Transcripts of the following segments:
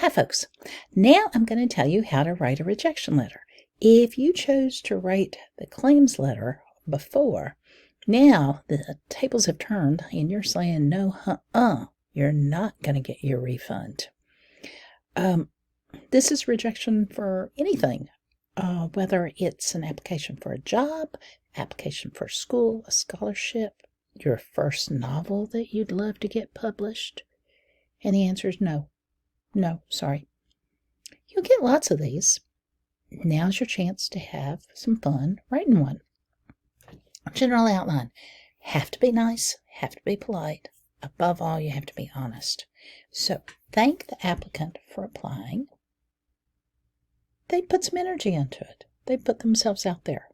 Hi folks, now I'm going to tell you how to write a rejection letter. If you chose to write the claims letter before, now the tables have turned and you're saying no, you're not going to get your refund. This is rejection for anything, whether it's an application for a job, application for school, a scholarship, your first novel that you'd love to get published, and the answer is no. No, sorry. You'll get lots of these. Now's your chance to have some fun writing one. General outline. Have to be nice, have to be polite. Above all, you have to be honest. So, thank the applicant for applying. They put some energy into it. They put themselves out there.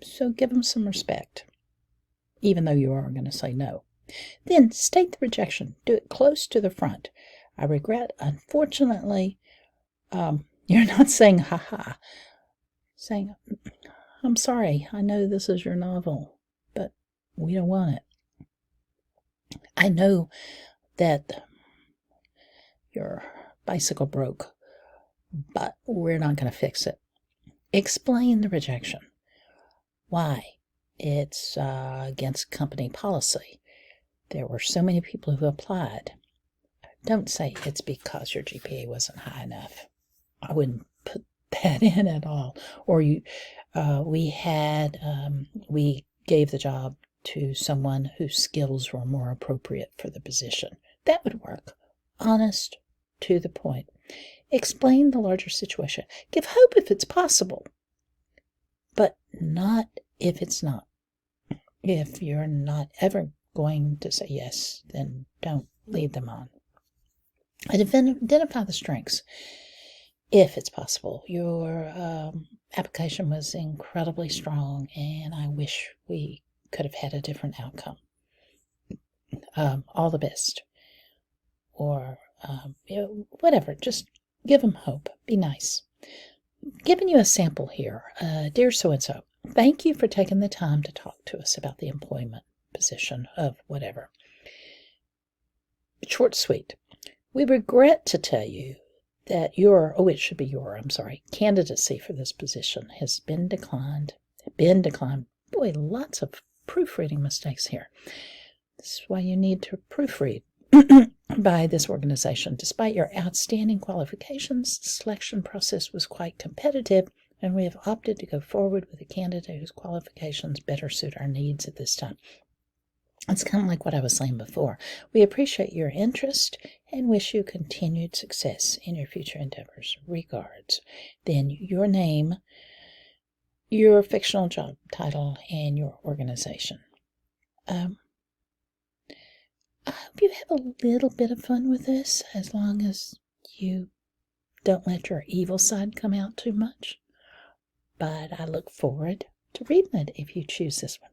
So, give them some respect, even though you are going to say no. Then, state the rejection. Do it close to the front. I regret, unfortunately, you're not saying haha, saying, I'm sorry, I know this is your novel, but we don't want it. I know that your bicycle broke, but we're not going to fix it. Explain the rejection. Why? It's against company policy. There were so many people who applied. Don't say it's because your GPA wasn't high enough. I wouldn't put that in at all. Or we gave the job to someone whose skills were more appropriate for the position. That would work. Honest, to the point. Explain the larger situation. Give hope if it's possible, but not if it's not. If you're not ever going to say yes, then don't lead them on. Identify the strengths. If it's possible, your application was incredibly strong, and I wish we could have had a different outcome. All the best. Or whatever. Just give them hope. Be nice. Giving you a sample here. Dear so-and-so, thank you for taking the time to talk to us about the employment position of whatever. Short, sweet. We regret to tell you that candidacy for this position has been declined. Boy, lots of proofreading mistakes here. This is why you need to proofread by this organization. Despite your outstanding qualifications, the selection process was quite competitive, and we have opted to go forward with a candidate whose qualifications better suit our needs at this time. It's kind of like what I was saying before. We appreciate your interest and wish you continued success in your future endeavors. Regards. Then your name, your fictional job title, and your organization. I hope you have a little bit of fun with this, as long as you don't let your evil side come out too much. But I look forward to reading it if you choose this one.